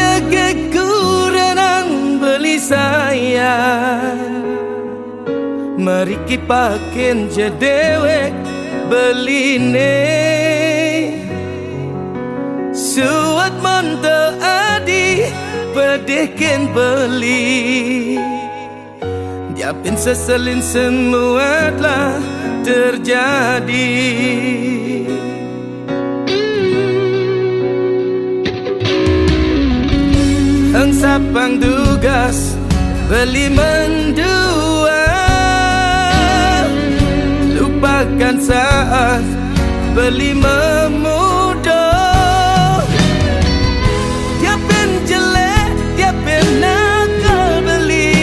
ada kekurangan beli sayang, mari kipakin je dewek beline. Suat monto adi pedihkin beli, diapin seselin semua telah terjadi. Hang sapang tugas beli mendua, lupakan saat beli memuda. Diapin jelek, diapin nakal beli,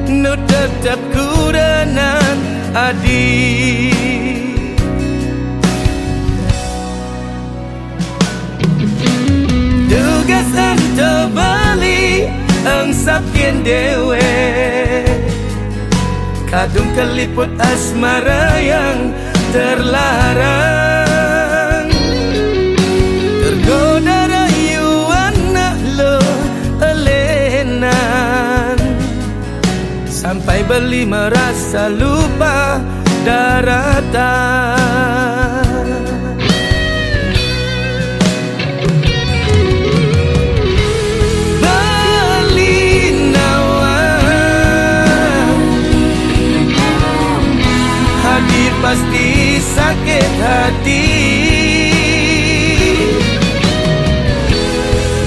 nu tetap kurenan adik. Tugas ento beli ang sapkin dewe, kadung keliput asmara yang terlarang. Tergoda rayuan nak lo elenan, sampai beli merasa lupa daratan. Pasti sakit hati,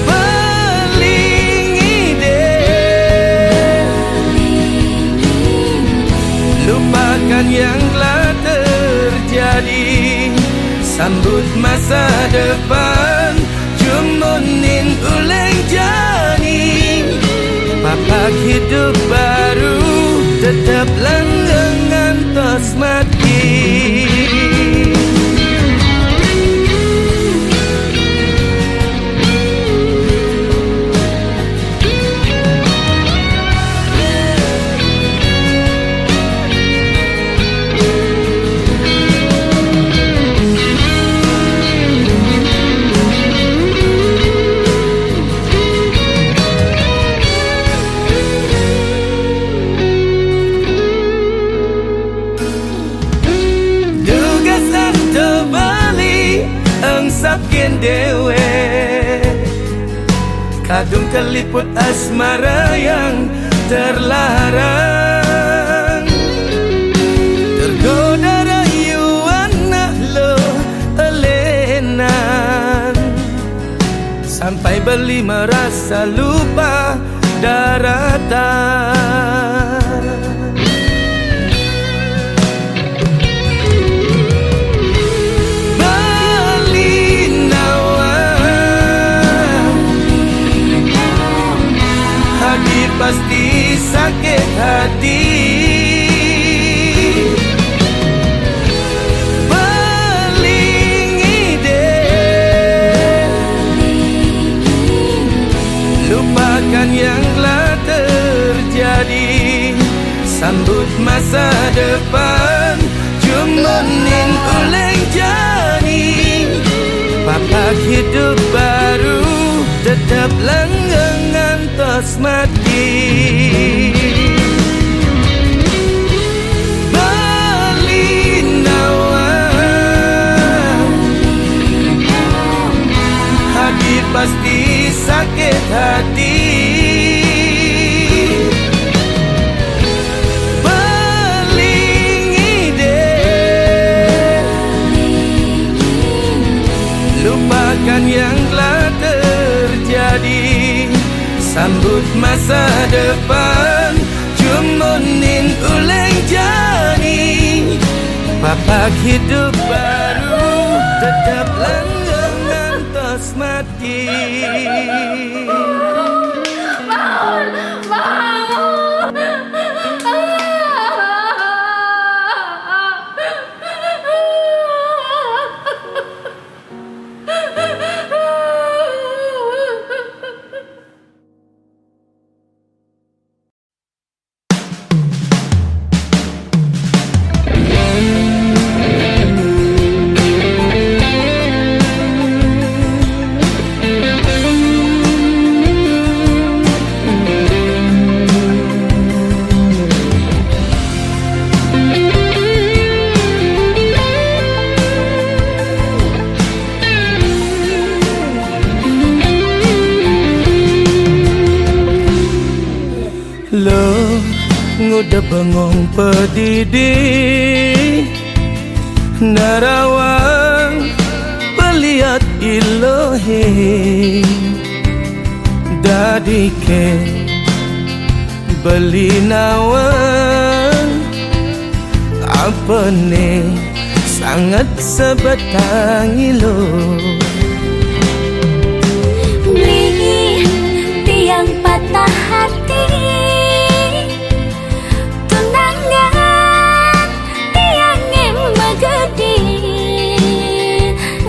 belingi deh, lupakan yang telah terjadi, sambut masa depan, jumunin uleng jani, papak hidup baru, tetap langgangan tos mati. Sapkin dewe, kadung keliput asmara yang terlarang. Tergoda rayuan nak lo elenan, sampai beli merasa lupa daratan. Pasti sakit hati, belingi deh, lupakan yang telah terjadi, sambut masa depan, jumunin uleng jani, papak hidup baru, tetap langgangan tos mati. Pasti sakit hati, belingi deh, lupakan yang telah terjadi, sambut masa depan, jumunin uleng jani, papak hidup baru, tetap langgangan tos mati. Bangun, bangun. de bengong pedidi narawang peliat ilohi dadike beli nawan apa ne sangat sebatang ilo beli tiang patah hati tunangan tiang yang megedi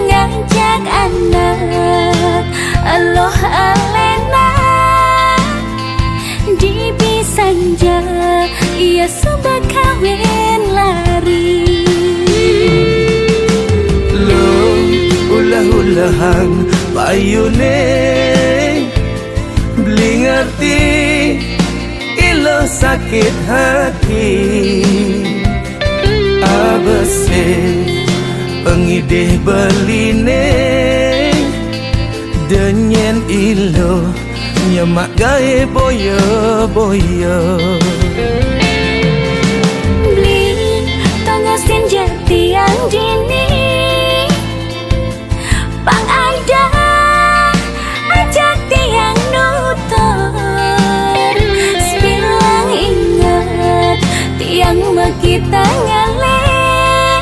ngajak anak Allah alena di Bisanja ia sudah kawin lari lo ulah-ulahan payune beli ngerti ilo sakit hati abese pengidih beline denyen ilo nyemak gae boyo-boyo beli tongosin jati yang dini pang ada ajak tiang nutur sebilang ingat tiang kita ngaleh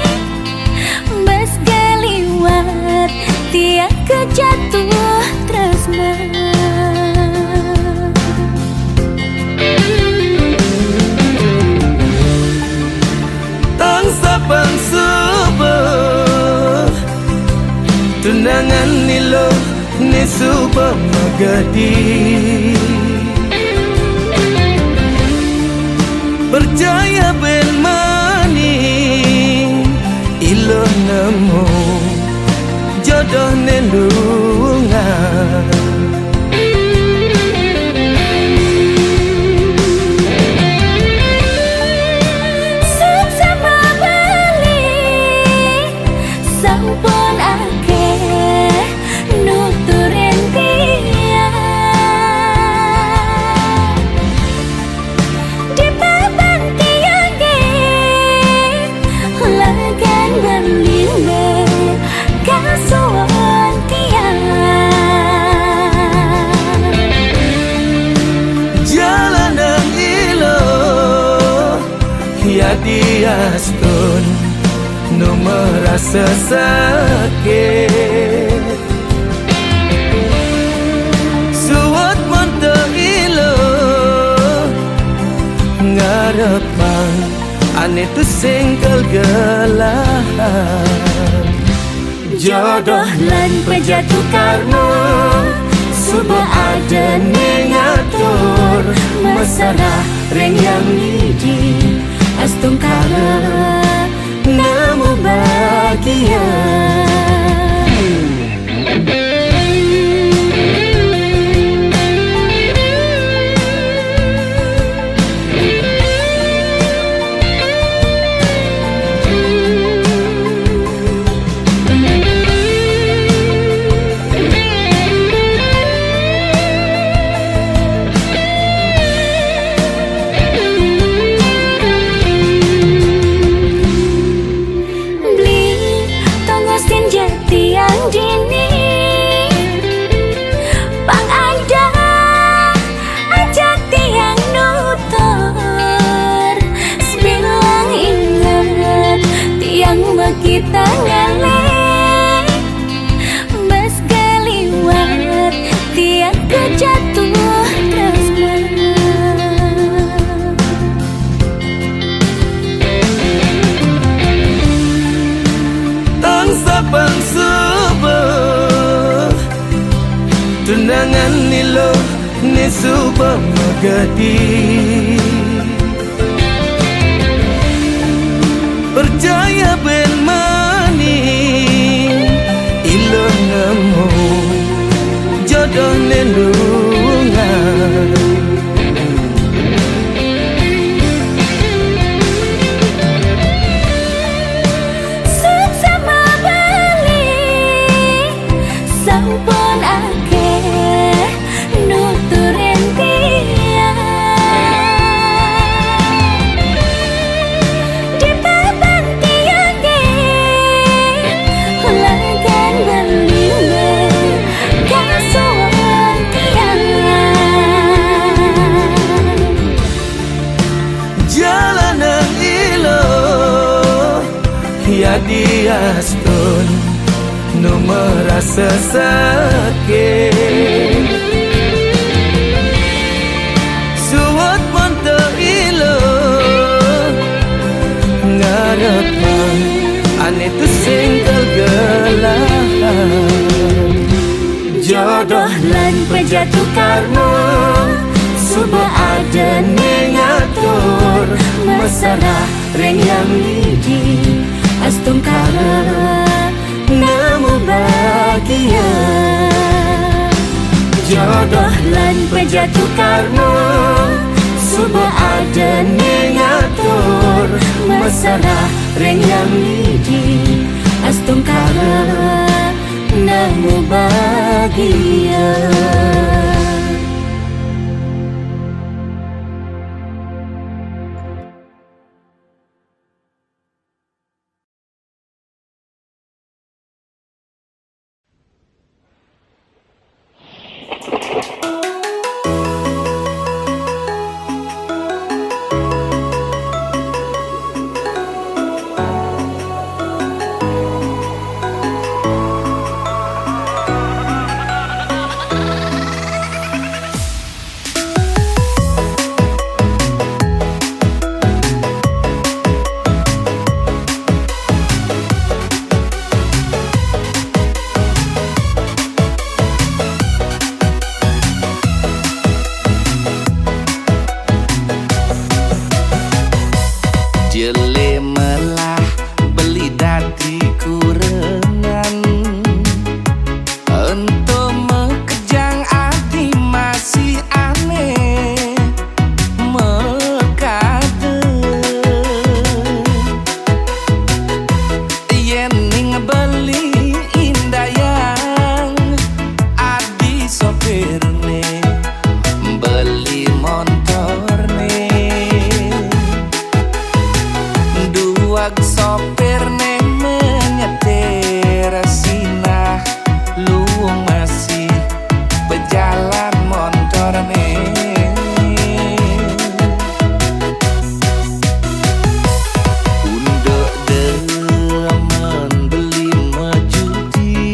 bas galiwat tiang kejatuh tresna tang sapang subuh tunangan nilo ni subah magadi percaya ben mani ilo nemu jodoh nendungan sama beli sampun akeh nuturin tiang di papan tiang lagan berline kasuan tiang jalan dan ilo ya diastun no merasa sakit suat monte ilo ngarepan ane tu singkel gelahan jodoh lan pejatuh karma suba ada nengatur masalah reng yang lidi astung kala nemu bahagia dini pang ada ajak tiang nutur sebilang ingat tiang kita ngaleh bas galiwat tiang kejatuh tresna tang sapang tunangan nilo ni subah magadi percaya ben mani ilo nemu jodoh nendungan sama beli sampun akeh nuturin tiang astun nu merasa sakit suwat monto ilo ngarepang ane tu singkel gelah jodoh lan penjatuh karma suba ada ngatur masalah reng yang lidi astung kala namu bahagia jodoh lan penjatuh karma suba ada ngatur masalah reng yang lidi astung kala namu bahagia. Jele melah beli dadi kurengan untuk mekejang ati masih aneh mekade yen ning beli indayang adi sopirne beli motorne wag sopir ne menyetir sinah luwung masih pejalan motor ne undek demen beli majuti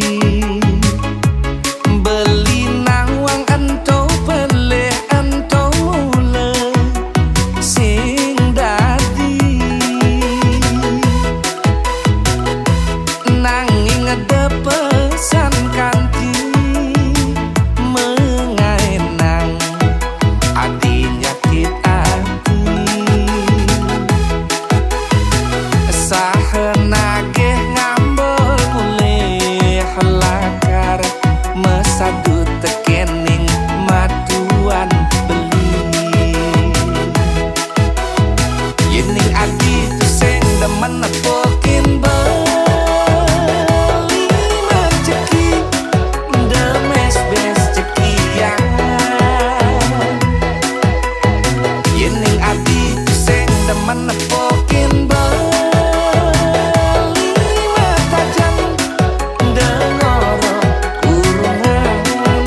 beli nawang ento peleh ento mule sing dadi nanging ada pesan kanti mengaenang adi nyakit hati sahenage ngambel mulih lakar mesadu tekening matuan beli yening adi tu sing demen nepokin menepokin beli mata jam dengoro kurungan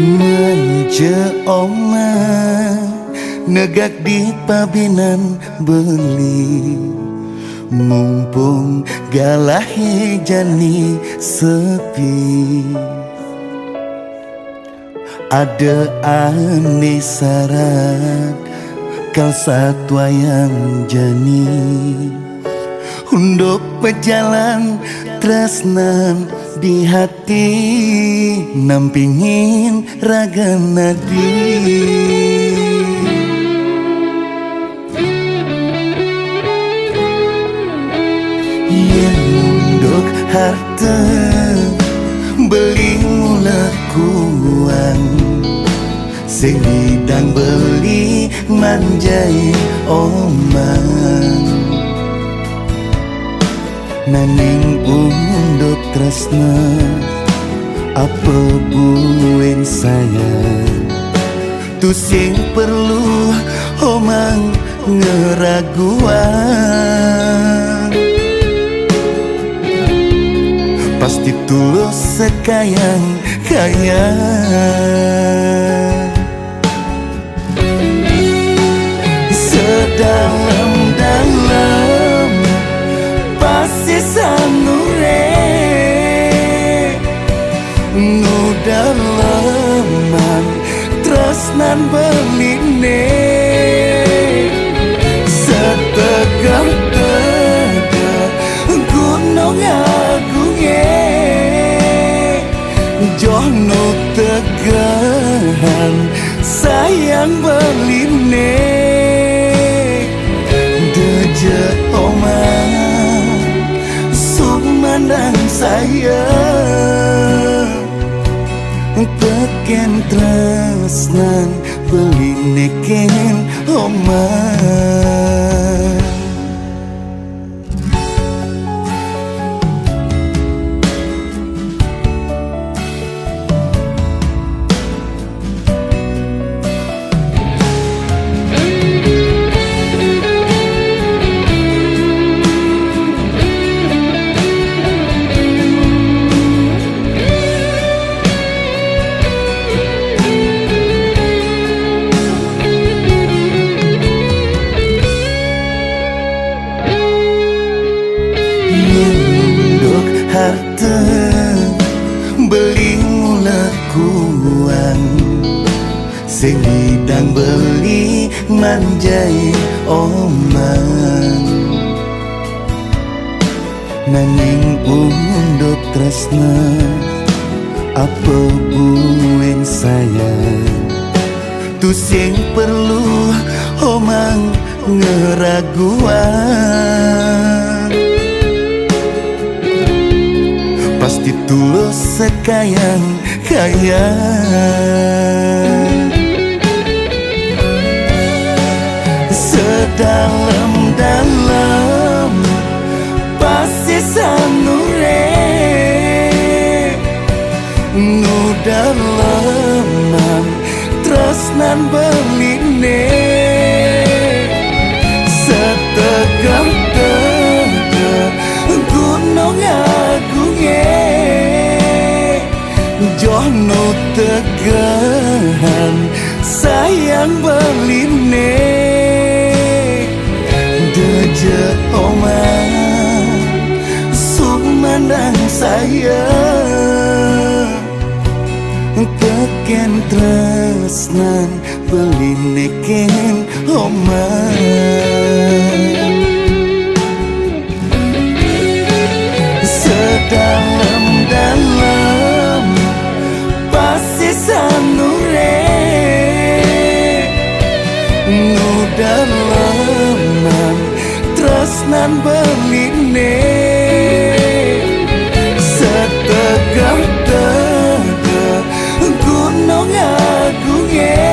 Meje oma negak di pabinan beli, mumpung galahe jani sepi. Ada ane syarat kau satwa yang jani, untuk berjalan tresnan di hati, nampingin raga nadi. Yang untuk harta beli mula kuang, sing bidang beli manjai omang. Naning unduk tresna apa buen sayang, tu sing perlu omang ngeraguan. Pasti tulus sekayang-kayang, sedalam-dalam pasti sanure, nu daleman tresnan beline, setegah-tegah gunung agungnya, jono tegahan sayang beline. Deje omang sumandang sayang, teken tresnan beline ken omang. Untuk harta beli mula kuang, sing bidang beli manjai omang. Nanging unduk tresna apa buen sayang, tu sing perlu omang ngeraguan. Pasti tulus sekayang-kayang, sedalam-dalam pasti sanure, nu daleman tresnan beline, setegah-tegah gunung agungnya, jono tegahan sayang beline. Deje omang sumandang sayang, teken tresnan beline ken omang. Sedalam-dalam pasti sanure, nu daleman tresnan beline, setegah-tegah gunung agungnya,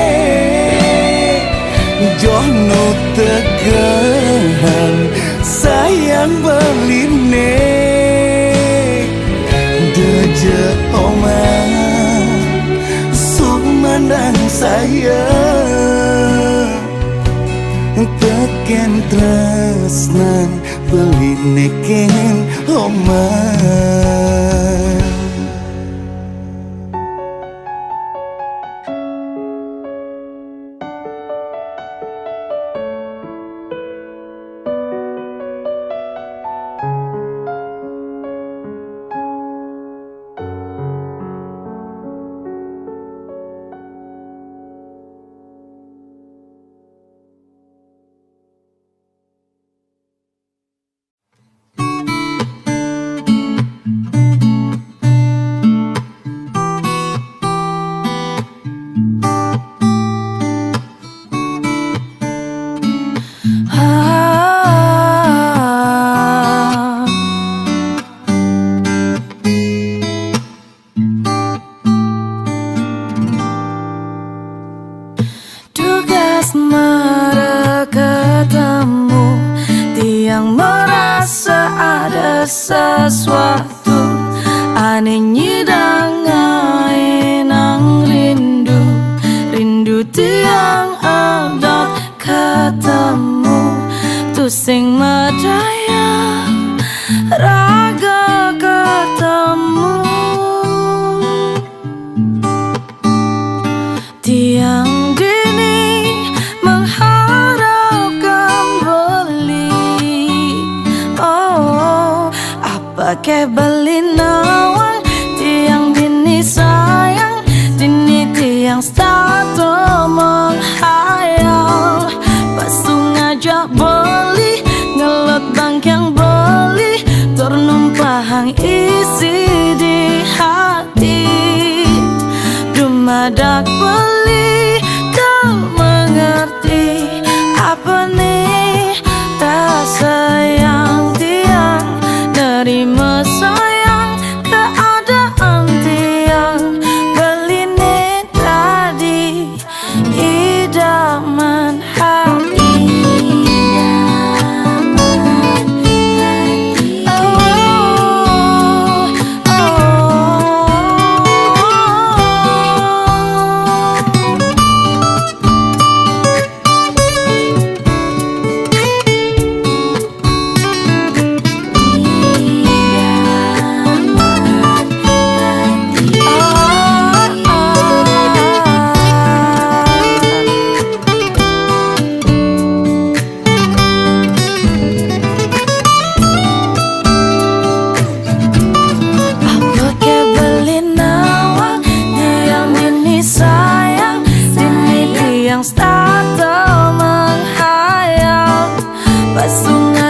jono tegahan sayang beline. Deje omang sumandang sayang, teken tresnan beline ken omang. ke beli nawang tiang dini sayang dini tiang stato menghayal pasu ngajak beli ngelot bank yang beli ternumpahang isi di hati dumadak beli kau mengerti apa nih rasa yang tiang nerima sayang keadaan tiang beli nih tadi idaman hati.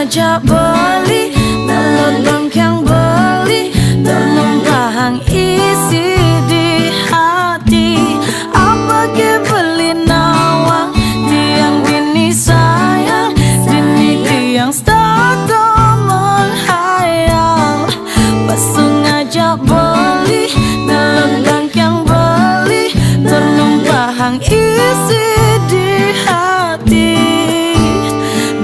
Ngajak beli, ngelot bank yang beli ternumpahang isi di hati apa ke beli nawang tiang dini sayang dini tiang stato menghayal pasu ngajak beli, ngelot bank yang beli ternumpahang isi di hati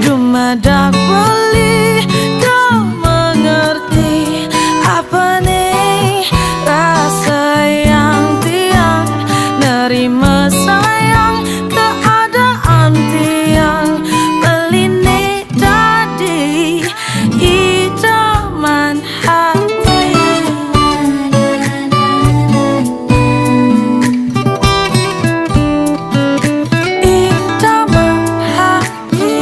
dumadak beli kau mengerti apa nih rasa yang tiang nerima sayang keadaan tiang beli nih tadi idaman hati idaman hati.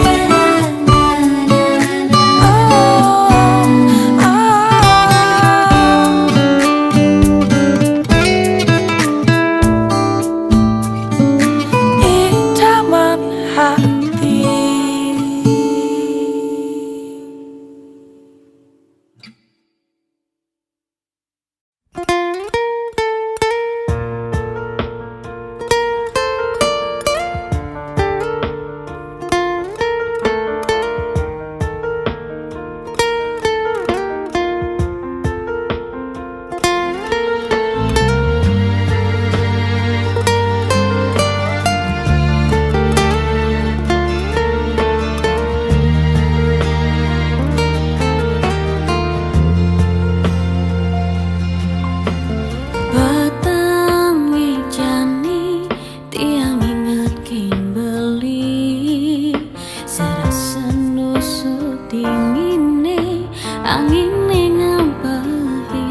Idaman hati. Batang wijani tiang ingat Kimberly serasa nusuk dingine angin ngampahin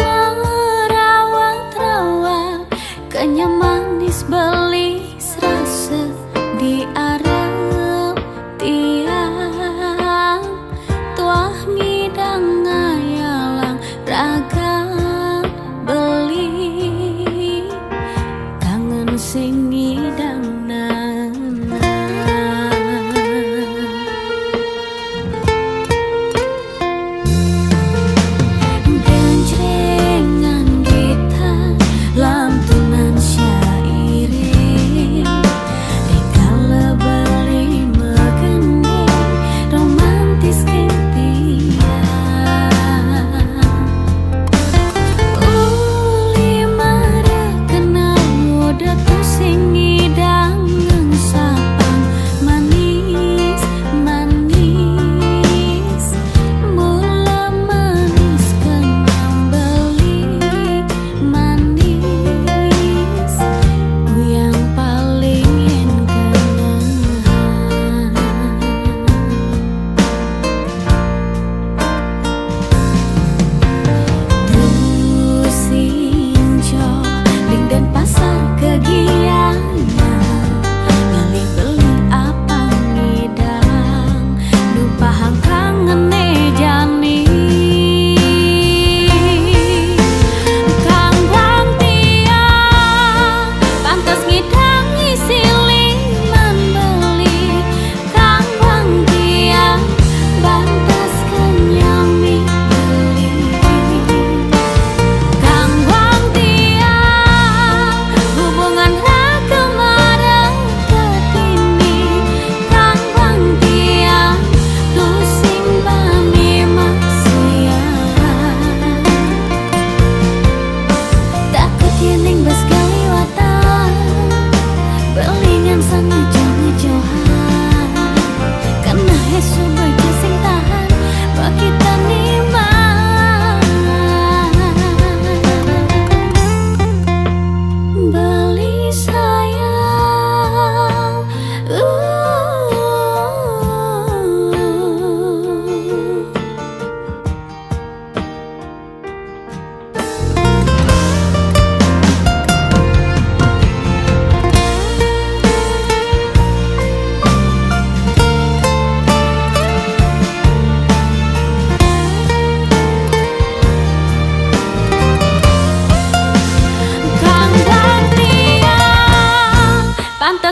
merawat-rawat kenyam manis beli serasa di arep tiang tuah ngidang raga beli kangen sing ngidangna genjrengan gitar lantunan syairi dikala beli megene romantis ketian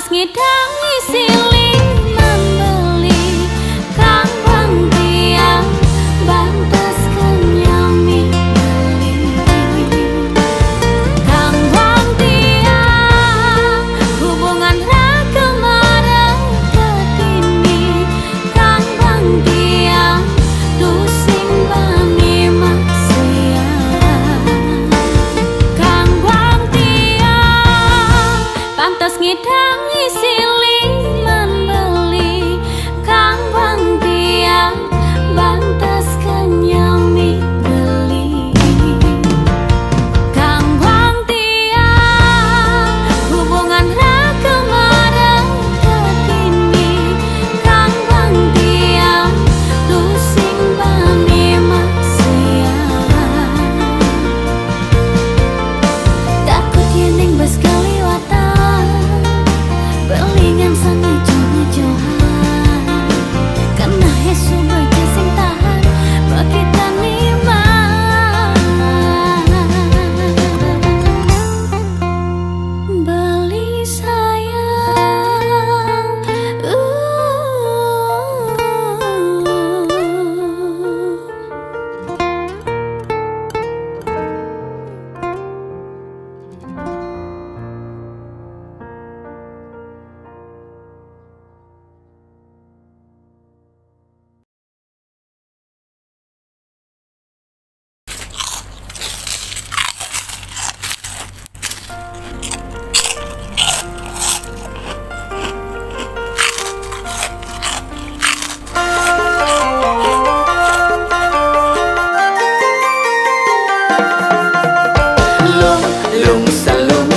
Pantas ngidangi siliman beli kang bang tiang bantas kenyami beli kang bang tiang hubungan raga marang ketini kang bang tiang lusing bani maksiat kang bang tiang pantas ngidangi siliman beli kang bang tiang bantas kenyami beli kang bang tiang hubungan raga marang ketini kang bang tiang lusing bani maksiat takut yening bas kaliwatan belingan sana johan karena hesu baca sing tahan bagi taniman beli sayang Lung, lung, selung,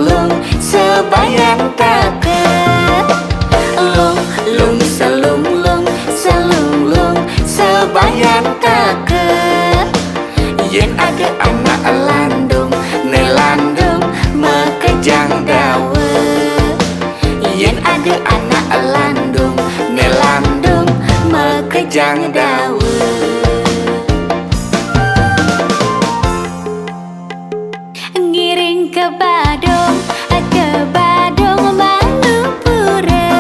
lung sebayan taket. Lung, lung, selung, lung sebayan taket. Yen ada anak landung, nelandung mekejang dawe. Yen ada anak landung, nelandung mekejang dawe. ngiring ke Badung Manupura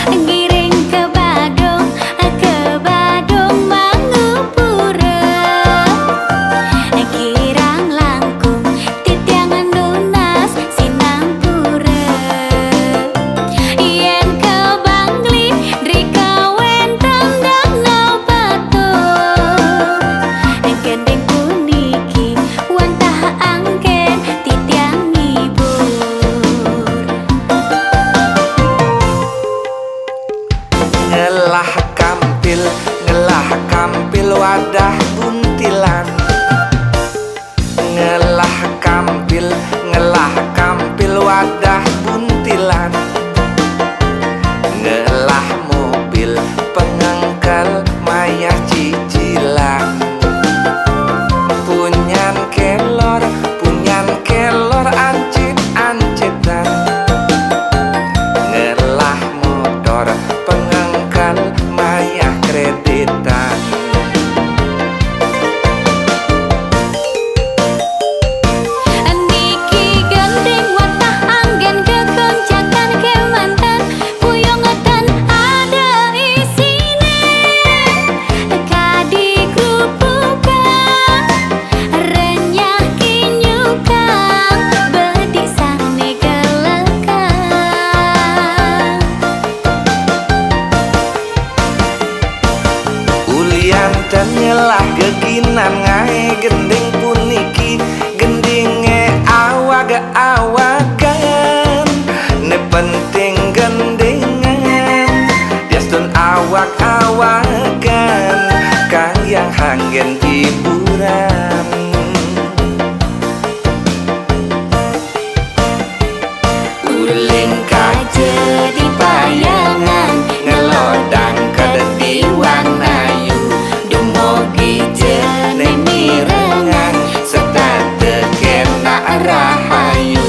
ngiring ke Badung Manupura kirang langkung titiangan lunas sinampura yen ke Bangli drika wentang danau batur gendeng puniki wantah angken titiang ngibur Ngelah kampil wadah buntilan. Ngelah kampil wadah buntilan. Ngelah mobil pengengkel mayah cicilan. Punyan kelor ancit-ancitan. Ngelah motor pengengkel mayah kreditan. niki gendeng watah anggen kekoncakan kemantan puyongetan ada isine kadi krupukan renyah kinyukan bedik sane gelekan Ulian tenyelah geginan ngae gending puniki gendinge awak-awakan ne penting gendingan diastun awak-awakan kang yang hanggen hiburan. Uling kaje di bayangan ngelodang kadedi wanayu dumogi jene mirengan serta tekena rahayu.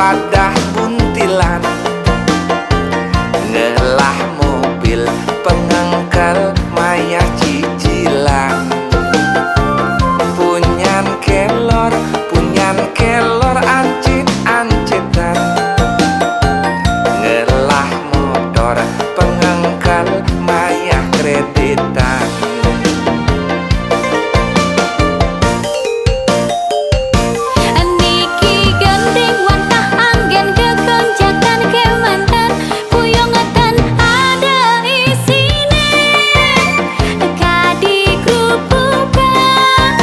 wadah buntilan, ngelah mobil pengangkal mayah cicilan. Punyan kelor ancit-ancitan, ngelah motor pengangkal mayah kreditan. Niki gandeng wantah anggen kekonjakan kemantan puyongetan ada isine kadi krupukan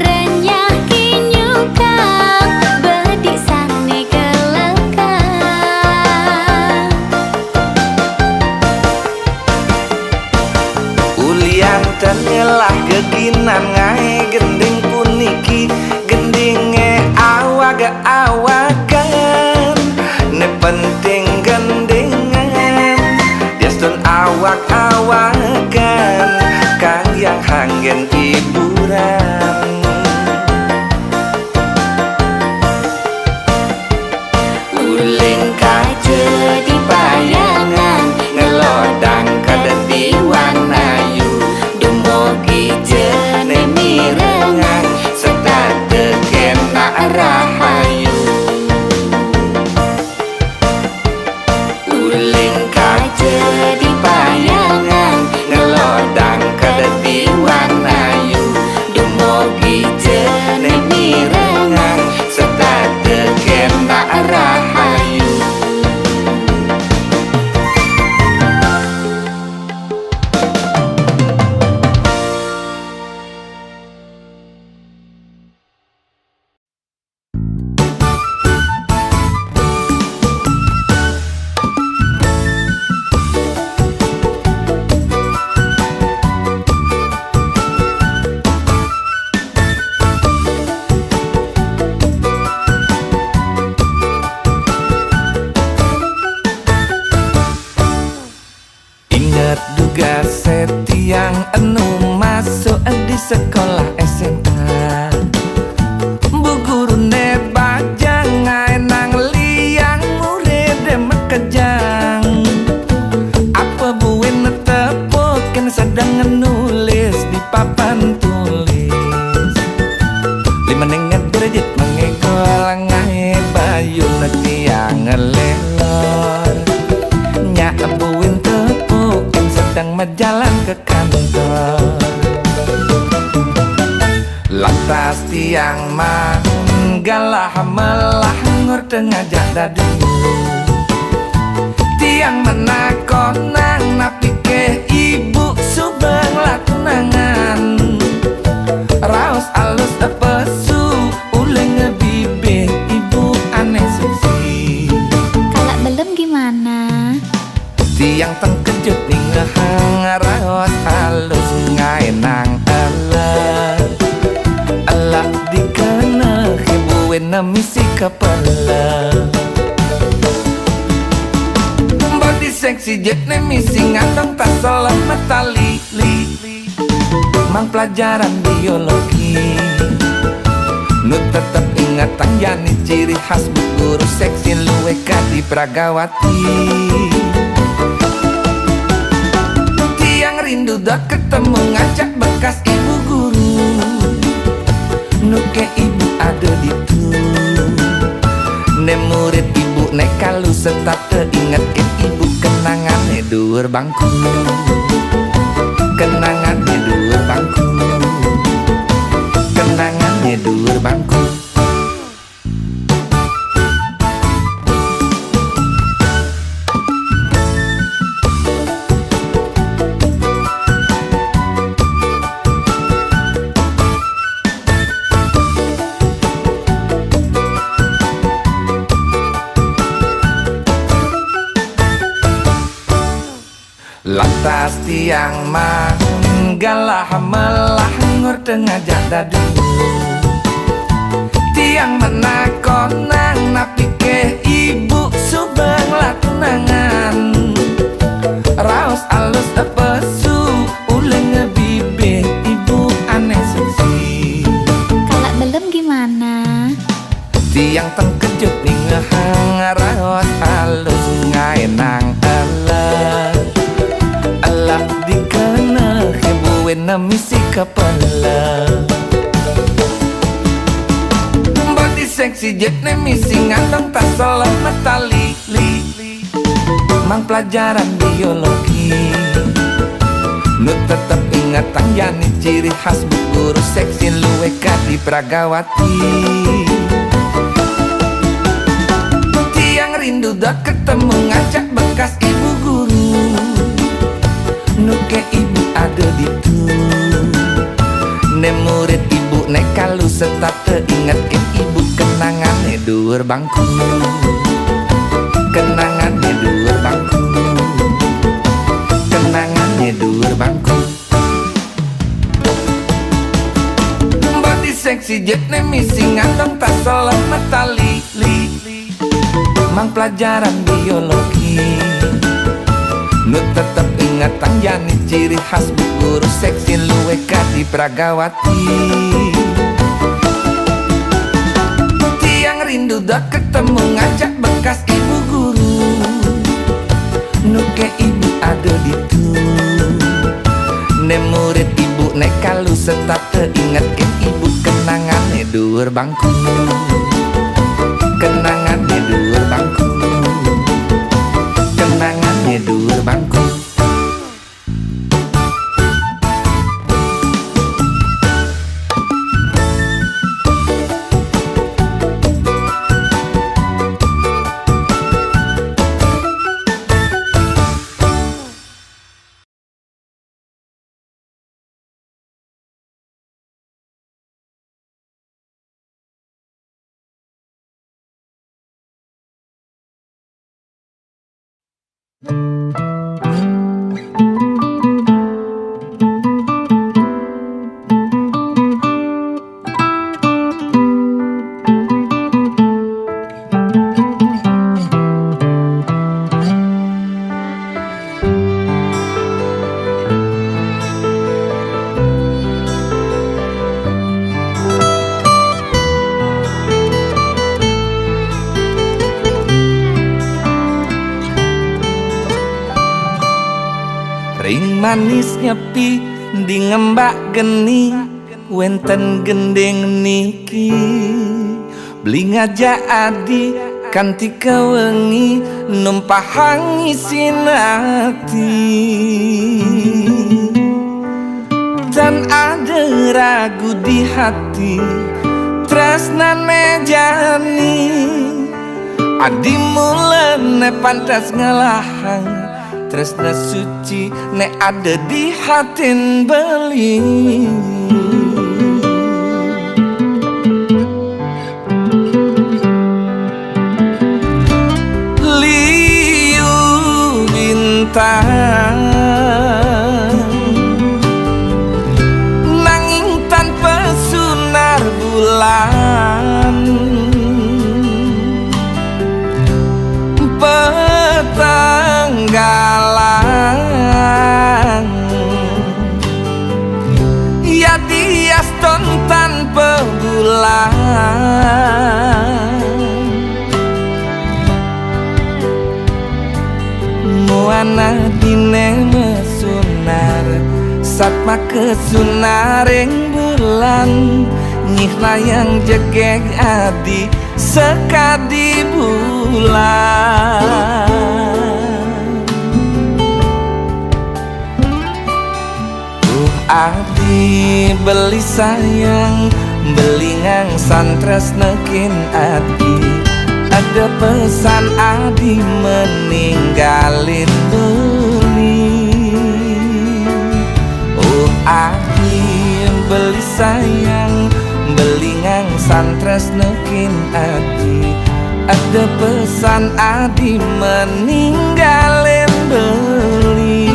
renyah kinyukang bedik sane kelengkang. Ulian tenyelah geginan ngae gending puniki, gendinge awak-awakan, ne penting gendingan diastun awak-awakan, kang yang hanggen hiburan. Uling kaje di bayangan, ngelodang kada diwanayu, dumugi jene mirengan, sedate kena rahayu. Uling kaje di bayangan, ngelodang kada diwanayu, dumugi jene mirengan, sedate kena rahayu. Ingat duga setiang enu masuk di sekolah SMA, bu guru ne bajang ngai nang liang murid mekejang. Apa buin tepoken sedang nulis di papan tulis, lima nengat derajat mengegol ngai bayu tiang ngelelor. Nyak buin tepoken sedang berjalan ke kantor. Lantas tiang manggalah melah ngur tengah dadu, tiang menakonang napi ke ibu subeng latunangan. Raos alus pesu uleng ngebibit ibu aneh susi. Kalau belum gimana? Tiang tengkejut ning ngehang, raos halus ngai nang elak dikena hibuin misi kepala. Body seksi jet ne misi ngandong tas salah metali mang pelajaran biologi. Nu tetep ingat tanjani ciri khas bu guru seksi luwe kadi pragawati. Tiang rindu dah ketemu ngajak bekas ibu guru, nuke ibu ada di tu. Ne murid ibu ne kalu setap teringat ke ibu kenangan dur bangku, kenangan dur bangku, kenangan dur bangku. Lantas tiang manggalah melah ngur tengah dadu, tiang menakonang napi ke ibu subeng latunangan. Raos alus pesu uleng ngebibit ibu aneh susi. Kalau belum gimana? Tiang tengkejut ning ngehang, seksi jet ne misi ngandong tas selamat tali Mang pelajaran biologi Nu tetep ingat tang jani ciri khas bu guru seksi luwe di Pragawati Tiang rindu dah ketemu ngajak bekas ibu guru Nu ke ibu ada di tu Ne murid ibu ne kalu setap teringat ke ibu kenangan ne dur bangku Kenangan ne dur bangku Kenangan ne dur bangku Body seksi jet ne misi ngandong tas selamat tali Mang pelajaran biologi Nu tetep ingat tang jani ciri khas bu guru seksi luwe di Pragawati Tiang rindu dah ketemu ngajak bekas ibu guru Nu ke ibu ada di tu Ne murid ibu ne kalu setap teringat ke ibu kenangan ne dur bangku Kenangan ne dur bangku Kenangan ne dur bangku Ring manis nyepi di ngembak geni wenten gendeng niki beli ngajak adi kanti kewengi numpahang isin hati dan ada ragu di hati tresnane jani adi mulane pantas ngelahang tresna suci ne ada di hatin beli Liu bintang nanging tanpa sunar bulan Petanggalan ya diaston tanpa bulan muana dine mesunar satma kesunaring bulan nyih layang jegeg adi sekadi bulan adi beli sayang beli ngang santres nekin adi ada pesan adi meninggalin beli adi beli sayang beli ngang santres nekin adi ada pesan adi meninggalin beli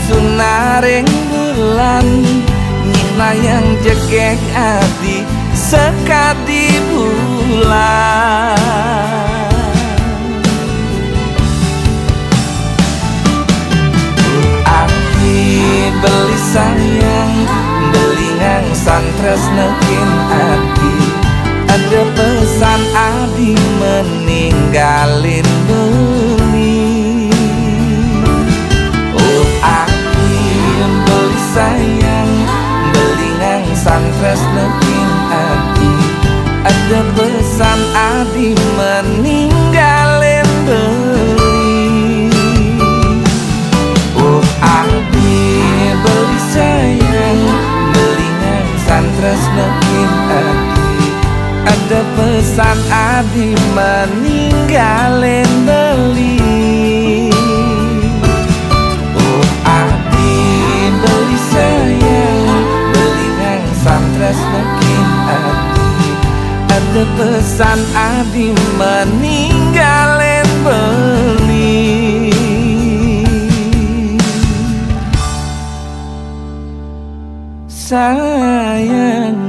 sunaring bulan nyih layang jegek ati sekadi bulan. Beli sayang, beli ngangsan tresnekin adi. Ada pesan adi meninggalin beli. Oh adi beli sayang, beli ngangsan tresnekin adi. Ada pesan adi meninggalin beli. Oh adi beli sayang, beli ngangsan tresnekin adi. Ada pesan adi meninggalin beli. Oh adi beli sayang, beli ngangsan tresnekin adi. Ada pesan adi meninggalin beli. Sayang.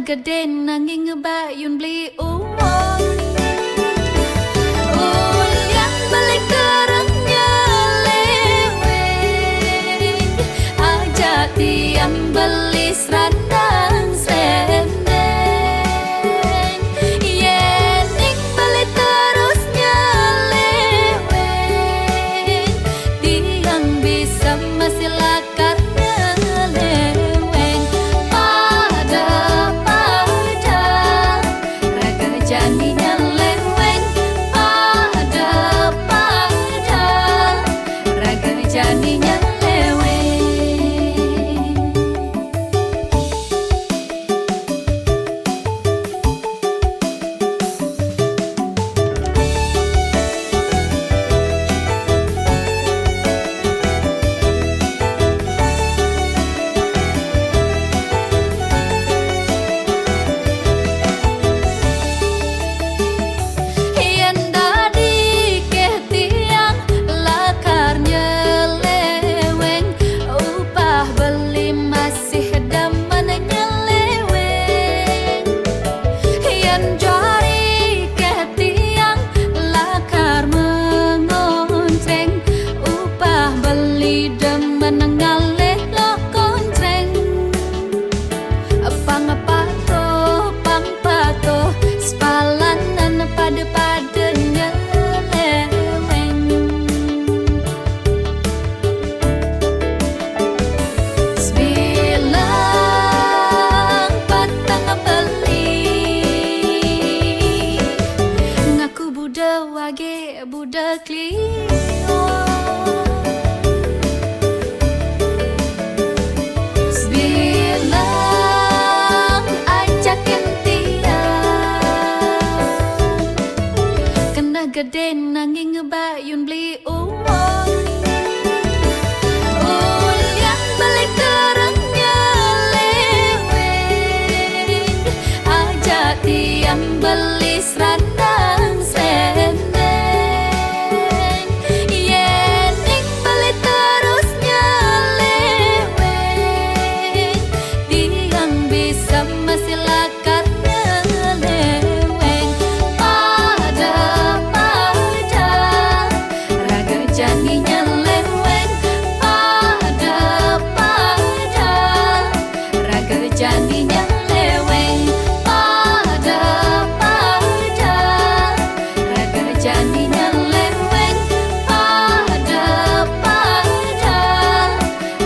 Gede nanging ngebayun beli uang. Ulian balik kerengnya leweng. Aja tiang beli serandang serendeng. Yening beli terusnya leweng. Tiang bisa masih lakarnya leweng. Beli dan menengaleh lo gede nanging ngebayun beli uang. Ulian balik kerengnya leweng, aja tiang beli serandang sendeng. Yening beli terusnya leweng, tiang bisa masih lakarnya leweng. Pada raga janinya leweng, pada raga janinya leweng, pada raga janinya leweng, pada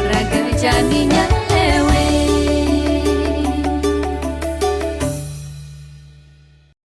raga janinya